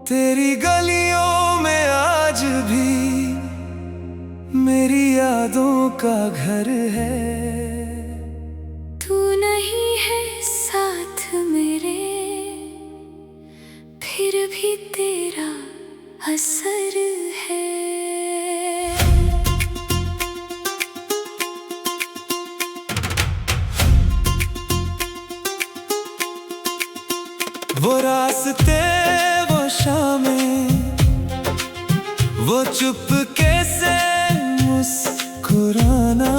तेरी गलियों में आज भी मेरी यादों का घर है। तू नहीं है साथ मेरे, फिर भी तेरा असर है। वो रास्ते, वो शामें, वो चुपके से मुस्कुराना,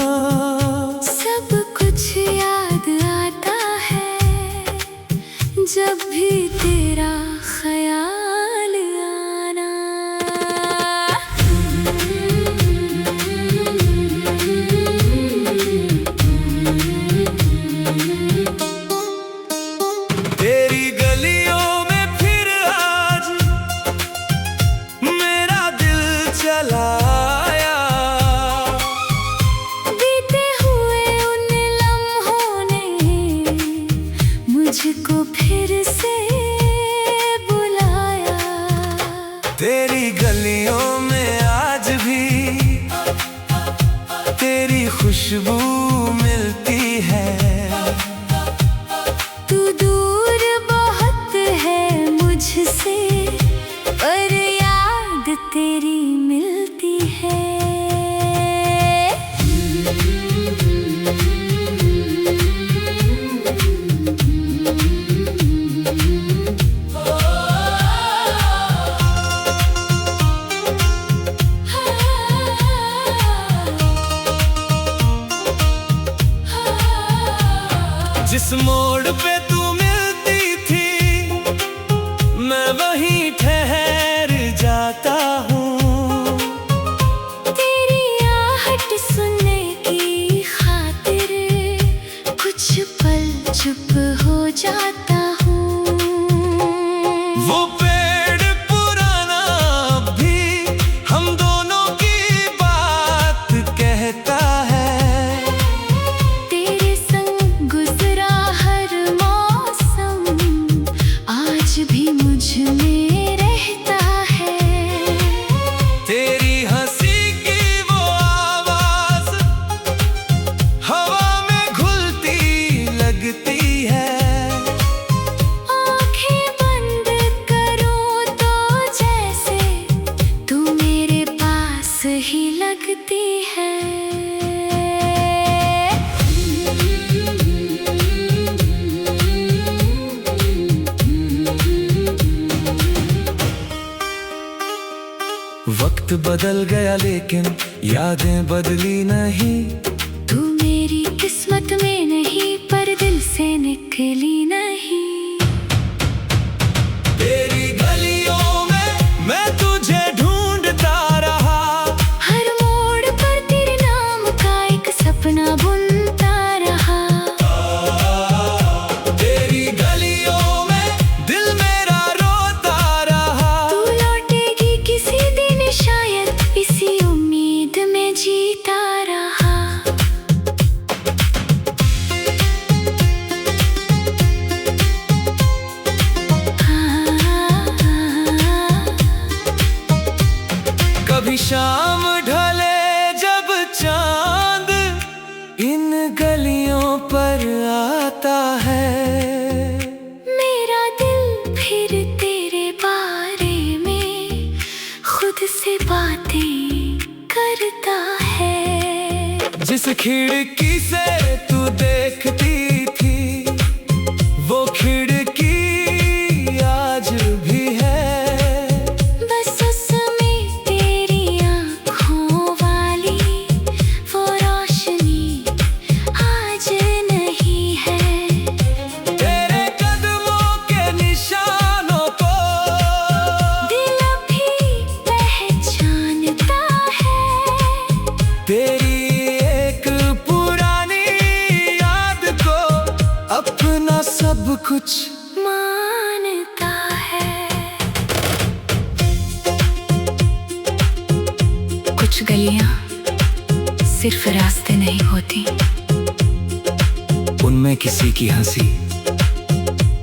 सब कुछ याद आता है जब भी तेरा ख्याल आना। तेरी गलियों में फिर आज मेरा दिल चला आया। बीते हुए उन लम्हों ने मुझको फिर से बुलाया। तेरी गलियों में आज भी तेरी खुशबू मिलती है। तू दूर बहुत है मुझसे, पर याद तेरी मिलती है। जिस मोड़ पे तू मिलती थी मैं वहीं ठहर जाता हूँ। तेरी आहट सुनने की खातिर कुछ पल चुप हो जाता हूँ। वो पेड़ पुराना भी हम दोनों की बात कहता है। तेरे संग गुजरा हर मौसम आज भी मुझ में रहता है। तेरी हंसी की वो आवाज हवा में घुलती लगती है। आँखें बंद करूँ तो जैसे तू मेरे पास ही लगती है। वक्त बदल गया लेकिन यादें बदली नहीं। तू मेरी किस्मत में नहीं, पर दिल से निकली नहीं। तेरी गलियों में मैं तुझे ढूंढता रहा। हर मोड़ पर तेरे नाम का एक सपना बुनता रहा। तेरी गलियों में दिल मेरा रोता रहा। तू लौटेगी किसी दिन शायद, इसी उम्मीद में जीता रहा। कभी शाम ढले जब चांद इन गलियों पर आता है। मेरा दिल फिर तेरे बारे में खुद से बातें करता है। जिस खिड़की से तू देखती थी वो खिड़की आज भी है। बस उसमें तेरी आँखों वाली वो रोशनी आज नहीं है। तेरे कदमों के निशानों को दिल भी पहचानता है। तेरी एक पुरानी याद को अपना सब कुछ मानता है। कुछ गलियां सिर्फ रास्ते नहीं होती, उनमें किसी की हंसी,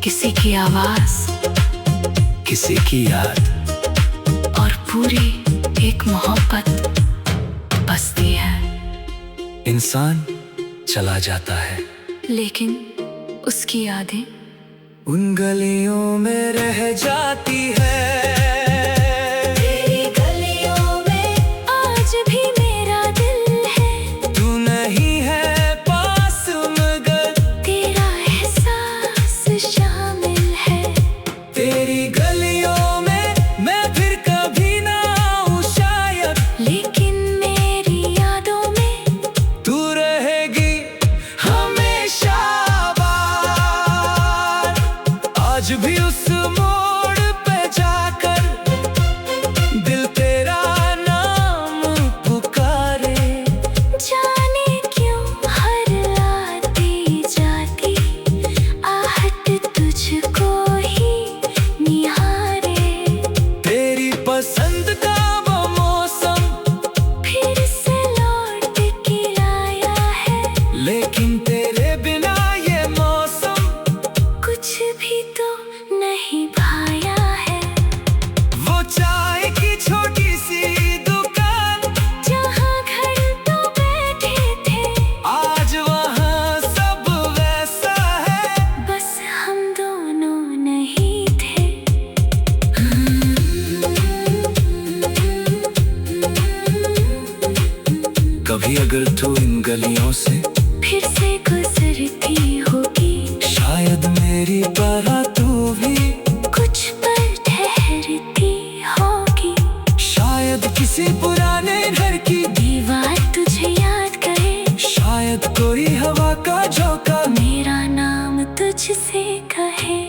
किसी की आवाज किसी की याद और पूरी एक मोहब्बत बसती है। इंसान चला जाता है, लेकिन उसकी यादें उन गलियों में रह जाती है। तेरी गलियों में आज भी मेरा दिल है। तू नहीं है पास मगर तेरा एहसास शामिल है। तेरी गलियों में मैं फिर कभी ना आऊं शायद, लेकिन मेरी यादों में तू रहेगी हमेशा आबाद। आज भी उस मोड़ पे जाकर दिल तेरा नाम पुकारे। जाने क्यों हर आती जाती आहट तुझको ही निहारे। तेरी पसंद का वो मौसम फिर से लौट के आया है, लेकिन तेरे बिना ये मौसम कुछ भी तो नहीं भाया है। वो चाय की छोटी सी दुकान जहाँ घर तो बैठे थे, आज वहाँ सब वैसा है, बस हम दोनों नहीं थे। कभी अगर तू इन गलियों से फिर से गुजरती होगी, शायद मेरी तरह तू भी कुछ पल ठहरती होगी। शायद किसी पुराने घर की दीवार तुझे याद करे, शायद कोई हवा का झोंका मेरा नाम तुझसे कहे।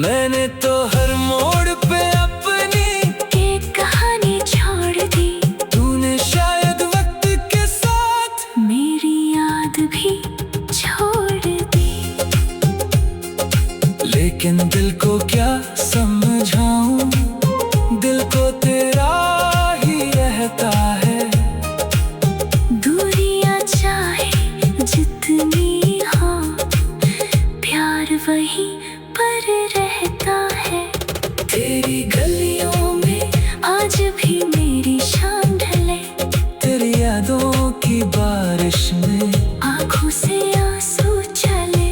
मैंने तो हर मोड़ पे अपनी एक कहानी छोड़ दी, तूने शायद वक्त के साथ मेरी याद भी छोड़ दी। लेकिन दिल को क्या समझाऊं, दिल को तेरा ही रहता है। दूरियां चाहे जितनी हो, प्यार वहीं पर रहता है। तेरी गलियों में आज भी मेरी शाम ढले, तेरी यादों की बारिश में आंखों से आंसू चले।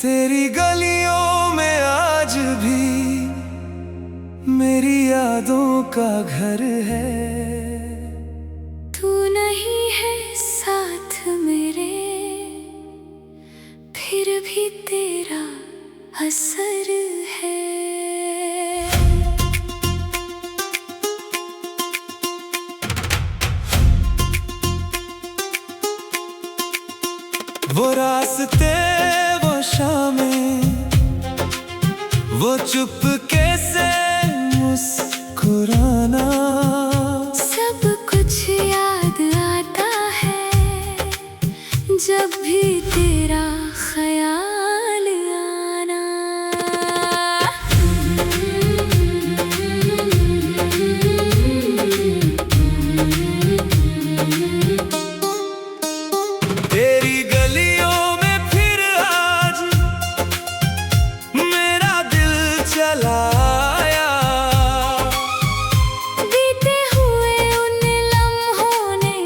तेरी गलियों में आज भी मेरी यादों का घर है। तू नहीं है साथ मेरे, फिर भी तेरा असर है। वो रास्ते वो शामें, वो चुपके से मुस्कुराना, सब कुछ याद आता है जब भी तेरा ख्याल आना। तेरी गलियों में फिर आज मेरा दिल चला आया। बीते हुए उन लम्हों ने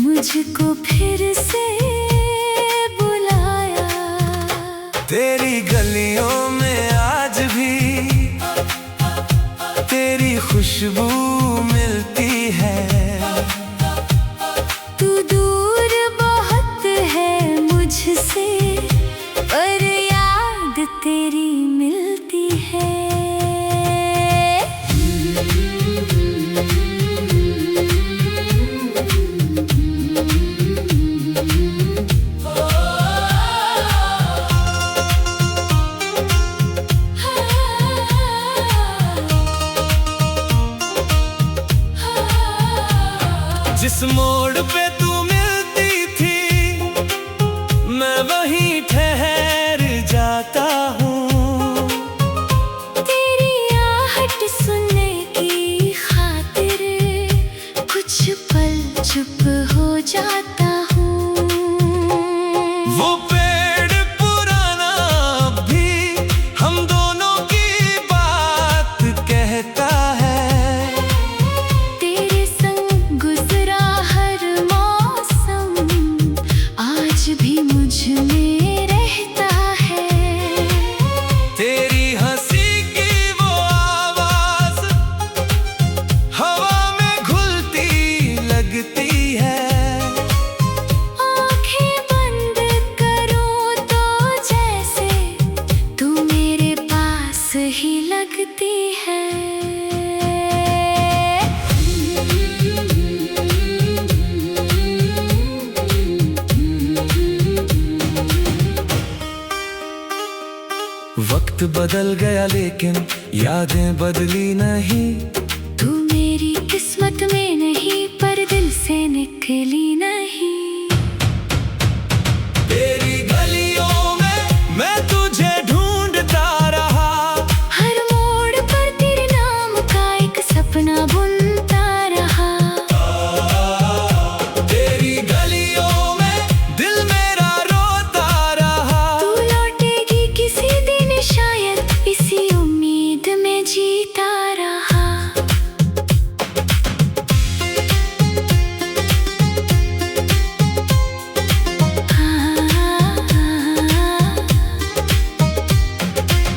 मुझको फिर से बुलाया। तेरी गलियों में आज भी तेरी खुशबू मिलती है। तू दूर बहुत है मुझसे, पर याद तेरी मिलती है। मोड़ पे तू मिलती थी, मैं वहीं ठहर जाता हूँ। तेरी आहट सुनने की खातिर कुछ पल चुप हो जाता हूँ। वो पेड़ पुराना भी हम दोनों की बात कहता है। तेरे संग गुजरा हर मौसम आज भी मुझ में रहता है। तेरी हंसी की वो आवाज हवा में घुलती लगती है। आँखें बंद करूँ तो जैसे तू मेरे पास ही लगती है। वक्त बदल गया लेकिन यादें बदली नहीं। तू मेरी किस्मत में नहीं पर दिल से निकली नहीं। तेरी गलियों में मैं तुझे ढूंढता रहा, हर मोड़ पर तेरे नाम का एक सपना बुनता रहा। तेरी गलियों में दिल मेरा रोता रहा। तू लौटेगी किसी दिन शायद इसी उम्मीद में जीता रहा।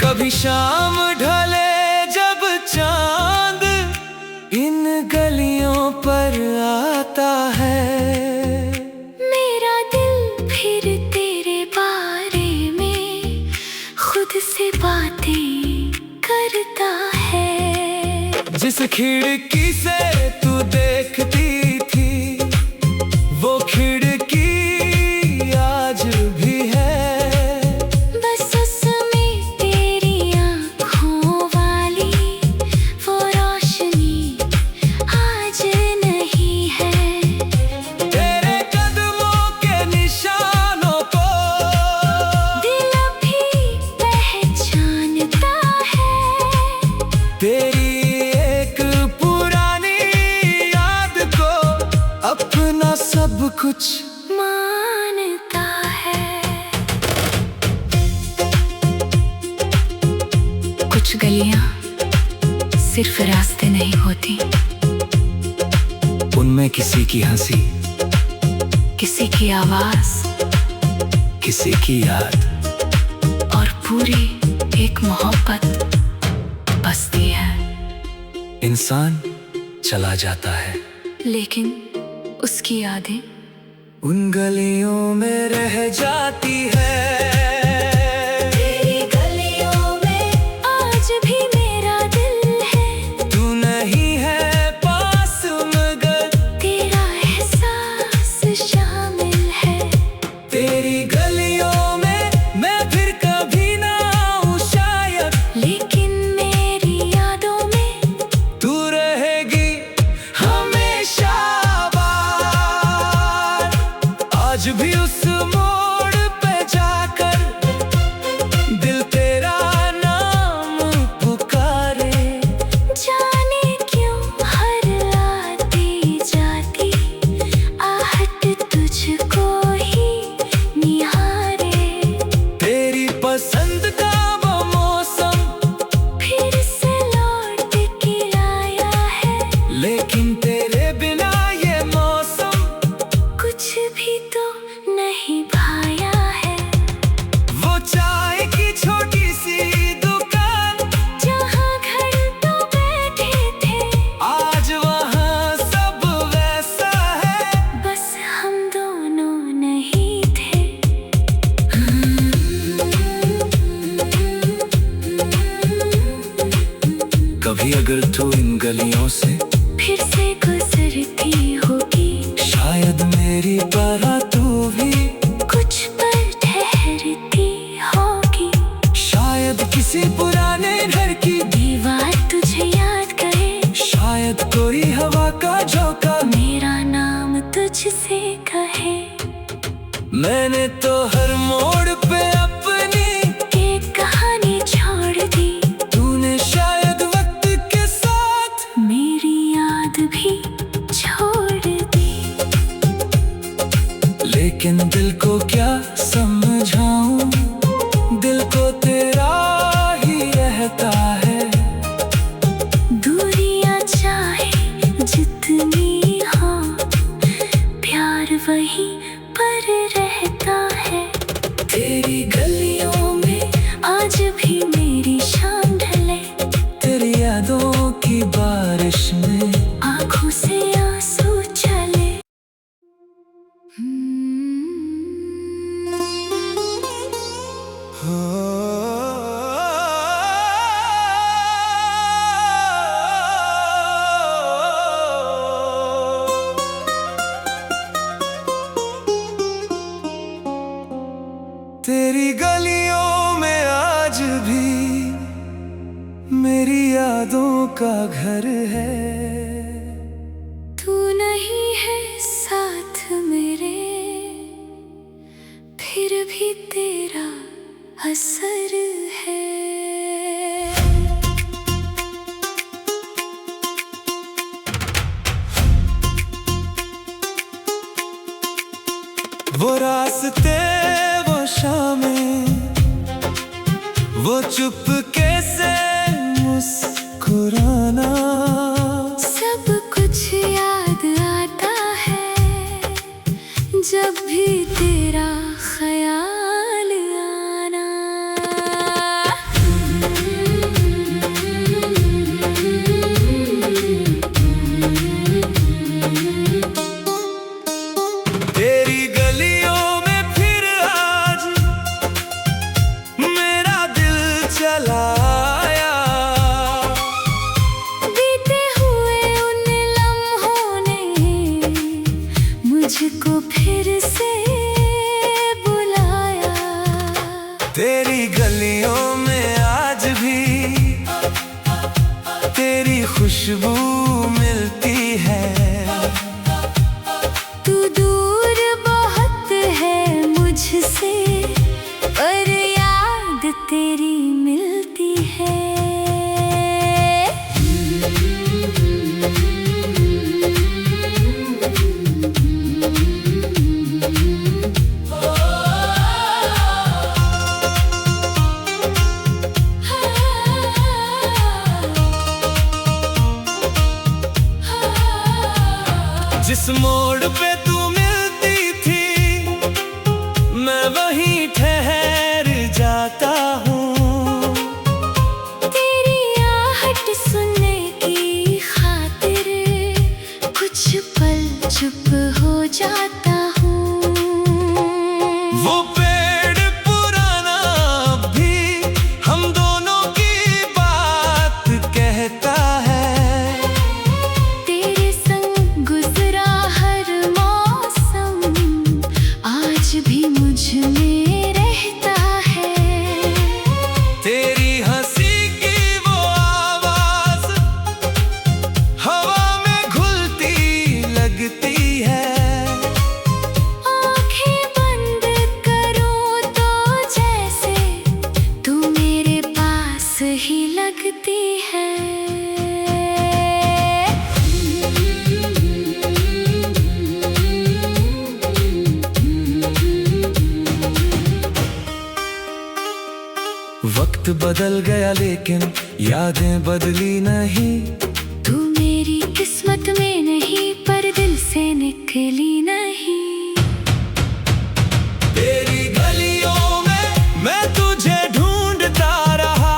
कभी शाम ढले जब चांद इन गलियों पर आता है, मेरा दिल फिर तेरे बारे में खुद से बातें करता है। जिस खिड़की से तू देखती थी वो खिड़की आज भी है। बस उसमें तेरी आँखों वाली वो रोशनी आज नहीं है। तेरे कदमों के निशानों को दिल भी पहचानता है। तेरी एक पुरानी याद को अपना सब कुछ मानता है। कुछ गलियां सिर्फ रास्ते नहीं होती, उनमें किसी की हंसी, किसी की आवाज किसी की याद और पूरी एक मोहब्बत बसती है। इंसान चला जाता है लेकिन उसकी यादें उन गलियों में रह जाती है। तेरी गलियों में आज भी मेरा दिल है। तू नहीं है पास मगर तेरा एहसास शामिल है। तेरी गलियों में मैं फिर कभी ना आऊं शायद, लेकिन मेरी यादों में तू रहेगी हमेशा आबाद। आज भी उस मोड़ पे जाकर दिल तेरा नाम पुकारे। जाने क्यों हर आती जाती आहट तुझको ही निहारे। तेरी पसंद का वो मौसम फिर से लौट के आया है। लेकिन तेरे बिना ये मौसम कुछ भी तो नहीं भाया है। वो चाय की छोटी सी दुकान जहाँ घंटों बैठे थे आज वहाँ सब वैसा है। बस हम दोनों नहीं थे। कभी अगर तू इन गलियों से फिर से गुजरती होगी, शायद मेरी तरह तू भी कुछ पल ठहरती होगी। शायद किसी पुराने घर की दीवार तुझे याद करे, शायद कोई हवा का झोंका मेरा नाम तुझसे से कहे। मैंने तो हर मोड़ पे अपनी एक कहानी छोड़ दी। तूने शायद वक्त के साथ मेरी याद भी छोड़ दी। लेकिन दिल को क्या समझाऊं, दिल को तेरा ही रहता है। दूरियां चाहे जितनी हो, प्यार वहीं पर रहता है। तेरी गलियों में आज भी मेरी शान ढले। तेरी यादों की बारिश में आँखों से आंसू चले। तेरी गलियों में आज भी मेरी यादों का घर है। तू नहीं है साथ मेरे, फिर भी तेरा असर है। वो रास्ते, वो शामें, वो चुपके से मुस्कुराना, सब कुछ याद आता है जब भी तेरा ख्याल आना। तेरी गलियों में फिर आज मेरा दिल चला आया। बीते हुए उन लम्हों ने मुझको फिर से बुलाया। तेरी गलियों में आज भी तेरी खुशबू मिलती है। तू दूर बहुत है मुझसे, पर याद तेरी मिलती है। जिस मोड़ पे तू मिलती थी, मैं वहीं ठहर जाता हूँ। तेरी आहट सुनने की खातिर कुछ पल चुप हो जाता हूँ। वो पेड़ पुराना भी हम दोनों की बात कहता है। तेरे संग गुजरा हर मौसम आज भी मुझ में रहता है। तेरी हंसी की वो आवाज हवा में घुलती लगती है। आँखें बंद करूँ तो जैसे तू मेरे पास ही लगती है। वक्त बदल गया लेकिन यादें बदली नहीं। तू मेरी किस्मत में नहीं, पर दिल से निकली नहीं। तेरी गलियों में मैं तुझे ढूंढता रहा।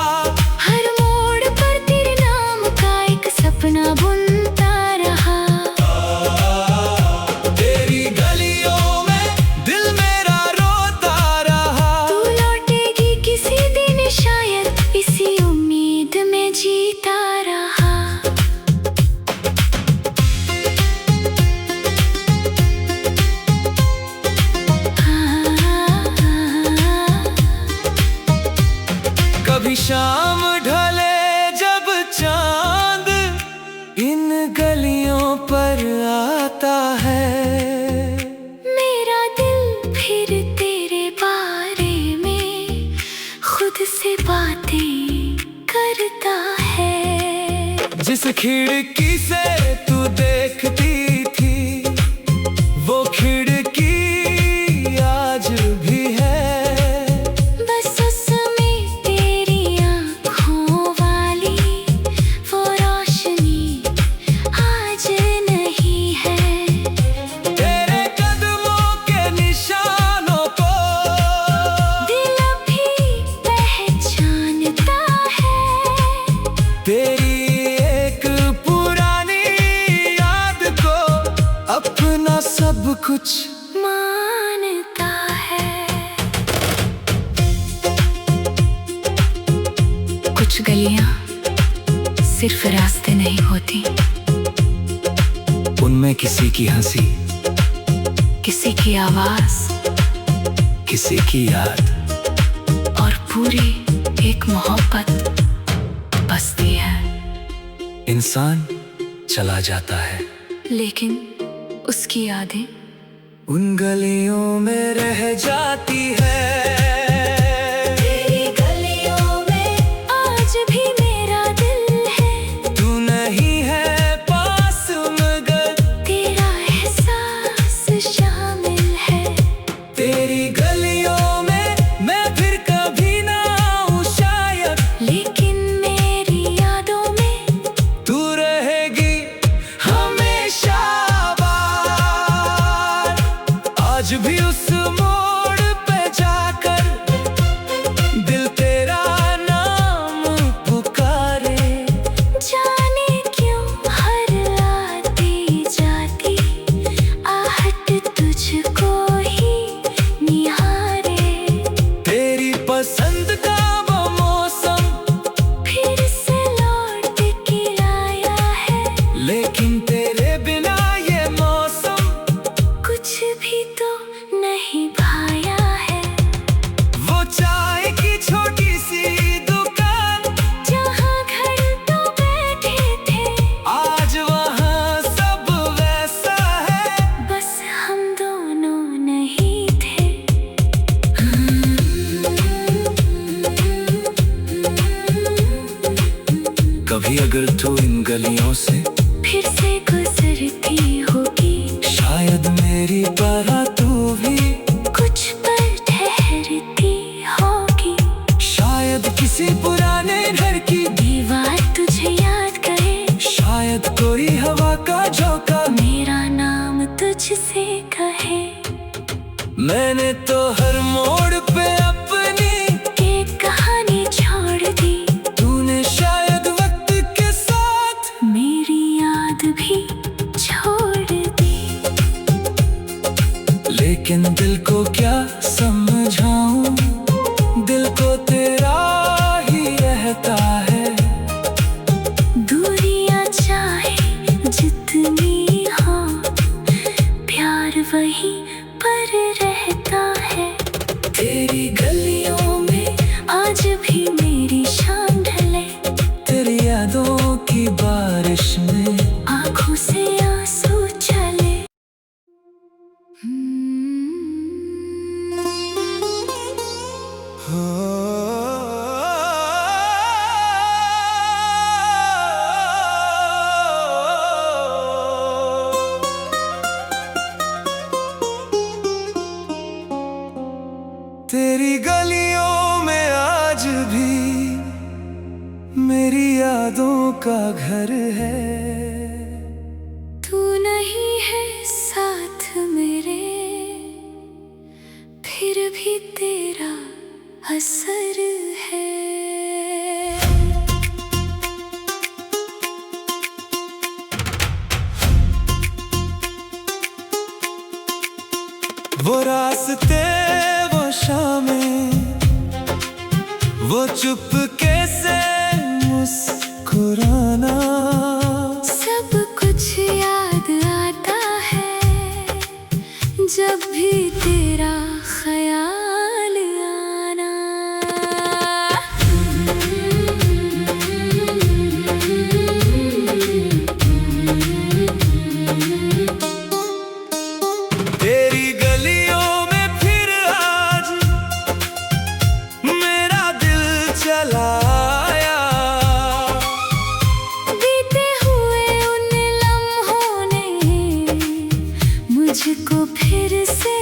हर मोड़ पर तेरे नाम का एक सपना बुनता रहा। तेरी गलियों में दिल मेरा रोता रहा। तू लौटेगी किसी दिन शायद, इसी उम्मीद में जीता रहा। खिड़की से तू देखती थी, वो खिड़की आज भी है। बस उसमें तेरी आँखों वाली वो रोशनी आज नहीं है। तेरे कदमों के निशानों को दिल भी पहचानता है। तेरी एक पुरानी याद को अपना सब कुछ मानता है। कुछ गलियां सिर्फ रास्ते नहीं होती, उनमें किसी की हंसी, किसी की आवाज किसी की याद और पूरी एक मोहब्बत बसती है। इंसान चला जाता है, लेकिन उसकी यादें उन गलियों में रह जाती है। तेरी गलियों में आज भी मेरा दिल है। तू नहीं है पास मगर तेरा एहसास शामिल है। तेरी गलियों में मैं फिर कभी ना आऊं शायद, लेकिन मेरी यादों में तू रहेगी हमेशा आबाद। आज भी उस मोड़ पे जाकर दिल तेरा नाम पुकारे। जाने क्यों हर आती जाती आहट तुझको ही निहारे। तेरी पसंद का वो मौसम फिर से लौट के आया है। लेकिन तेरे बिना ये मौसम कुछ भी तो नहीं भाया है। वो चाय की छोटी सी दुकान जहाँ घर तो बैठे थे, आज वहाँ सब वैसा है। बस हम दोनों नहीं थे। कभी अगर तू इन गलियों से फिर से गुजरती होगी, शायद मेरी तरह तू भी कुछ पल ठहरती होगी। शायद किसी पुराने घर की दीवार तुझे याद करे, शायद कोई हवा का झोंका मेरा नाम तुझसे कहे। मैंने तो हर मोड़ पे अपनी एक कहानी छोड़ दी, तूने शायद वक्त के साथ मेरी याद भी छोड़ दी। लेकिन दिल को क्या समझाऊं, दिल को तेरा ही रहता है। दूरियां चाहे जितनी हो, प्यार वहीं पर रहता है। तेरी गलियों में आज भी मेरी शान ढले, तेरी यादों की बारिश में आँखों से आंसू चले। तेरी गलियों में आज भी मेरी यादों का घर है। तू नहीं है साथ मेरे, फिर भी तेरा असर है। वो रास्ते वो शामें, वो चुपके से मुस्कुराना, सब कुछ याद आता है जब भी तेरा ख्याल आना। तेरी गलियों में फिर आज मेरा दिल चला आया। बीते हुए से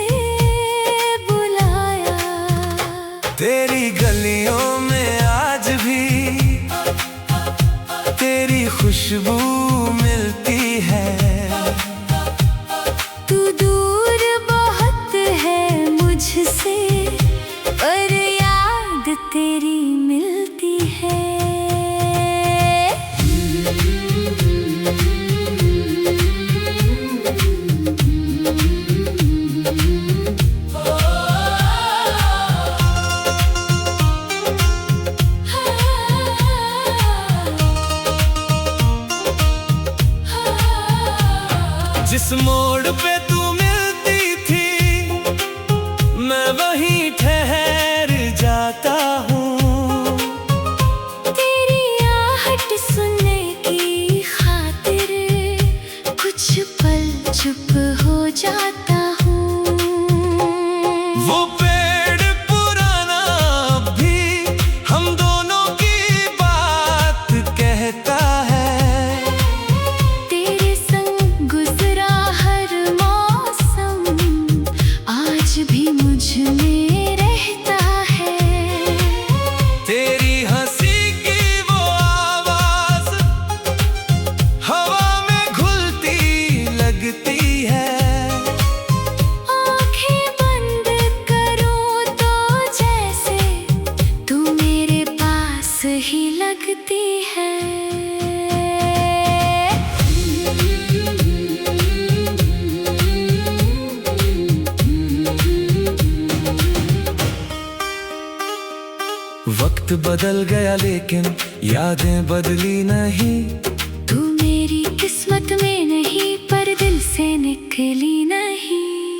बुलाया। तेरी गलियों में आज भी तेरी खुशबू मिलती है। तू दूर बहुत है मुझसे, पर याद तेरी मिलती है। जिस मोड़ पे तू मिलती थी, मैं वहीं ठहर जाता हूँ। तेरी आहट सुनने की खातिर कुछ पल चुप हो जाता हूँ। वो पेड़ पुराना भी हम दोनों की बात कहता है। तेरे संग गुजरा हर मौसम आज भी मुझ में रहता है। तेरी हंसी की वो आवाज हवा में घुलती लगती है। आँखें बंद करूँ तो जैसे तू मेरे पास ही लगती है। वक्त बदल गया लेकिन यादें बदली नहीं। तू मेरी किस्मत में नहीं, पर दिल से निकली नहीं।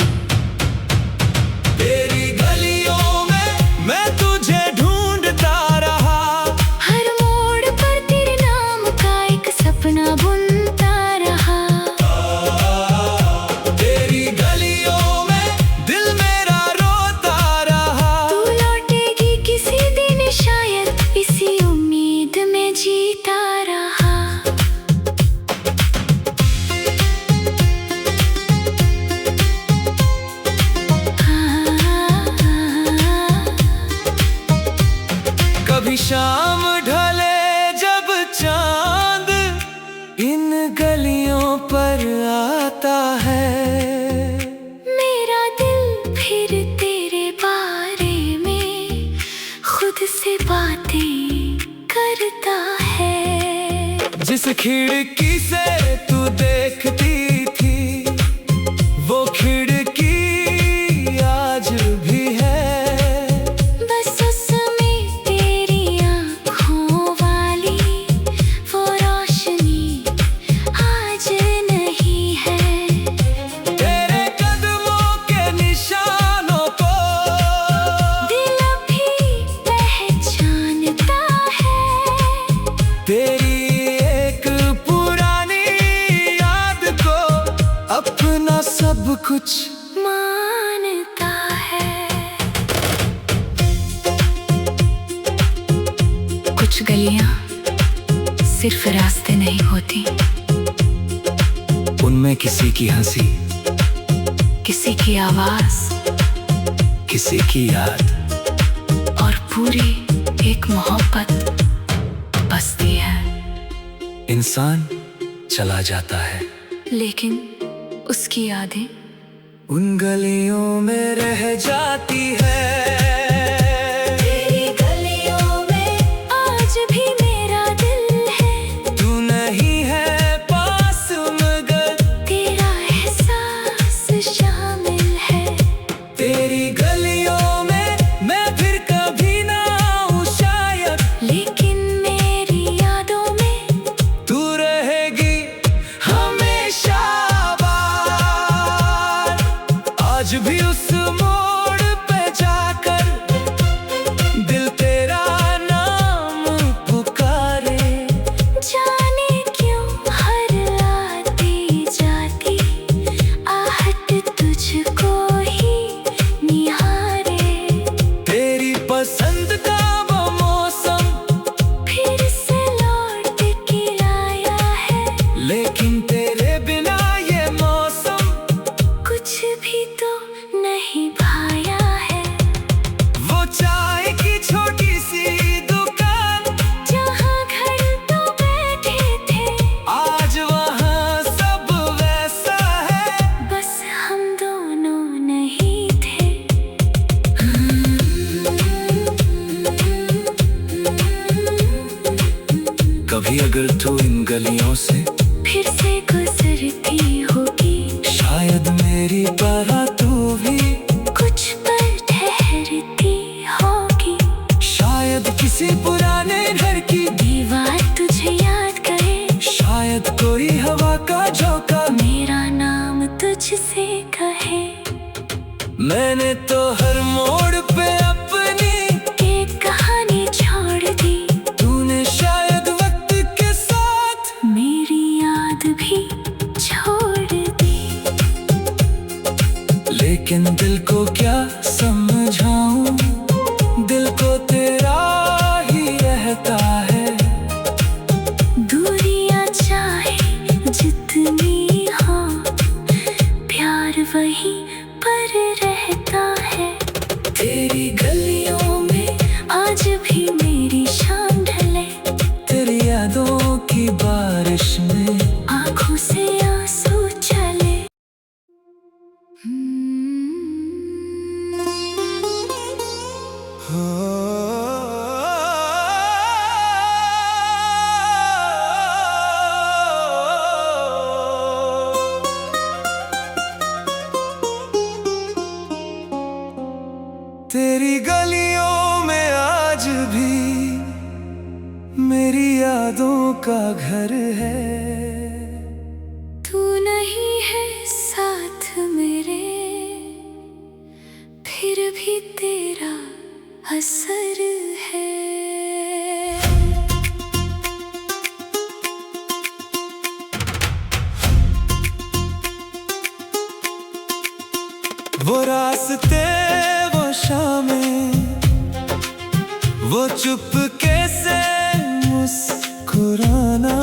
तेरी गलियों में मैं तुझे ढूंढता रहा। हर मोड़ पर तेरे नाम का एक सपना बुनता रहा। तेरी गलियों में दिल मेरा रोता रहा। तू लौटेगी किसी दिन शायद, इसी उम्मीद में जीता रहा। कभी शाम ढले जब चांद इन गलियों पर आता है। मेरा दिल फिर तेरे बारे में खुद से बातें करता है। जिस खिड़की से तू देखती थी, वो खिड़की आज भी है। बस उसमें तेरी आँखों वाली वो रोशनी आज नहीं है। तेरे कदमों के निशानों को दिल भी पहचानता है। तेरी एक पुरानी याद को अपना सब कुछ मानता है। कुछ गलियां सिर्फ रास्ते नहीं होती, उनमें किसी की हंसी, किसी की आवाज किसी की याद और पूरी एक मोहब्बत बसती है। इंसान चला जाता है, लेकिन उसकी यादें उन गलियों में रह जाती है। तेरी गलियों में आज भी मेरा दिल है। तू नहीं है पास मगर तेरा एहसास शामिल है। तेरी गलियों में मैं फिर कभी ना आऊं शायद, लेकिन मेरी यादों में तू रहेगी हमेशा आबाद। आज भी उस मोड़ पे जाकर दिल तेरा नाम पुकारे। जाने क्यों हर आती जाती आहट तुझको ही निहारे। तेरी पसंद का वो मौसम फिर से लौट के आया है। लेकिन तेरे बिना ये मौसम कुछ भी तो नहीं भाया है। वो चाय की छोटी सी दुकान जहाँ घर तो बैठे थे, आज वहाँ सब वैसा है, बस हम दोनों नहीं थे। कभी अगर तू इन गलियों से फिर से गुजरती होगी, शायद मेरी तरह तू भी कुछ पल ठहरती होगी। शायद किसी पुराने घर की दीवार तुझे याद करे, शायद कोई हवा का झोंका मेरा नाम तुझसे कहे। मैंने तो हर मोड़ पे अपनी एक कहानी छोड़ दी, तूने शायद वक्त के साथ मेरी याद भी छोड़ दी। लेकिन दिल को क्या समझाऊं, दिल को तेरा ही रहता है। दूरियां चाहे जितनी हो, प्यार वहीं पर रहता है। तेरी गलियों में आज भी मेरी शाम ढले, तेरी यादों की बारिश में आंखों से आंसू चले। तेरी गलियों में आज भी मेरी यादों का घर है। तू नहीं है साथ मेरे, फिर भी तेरा असर है। वो रास्ते वो शामें, वो चुपके से मुस्कुराना,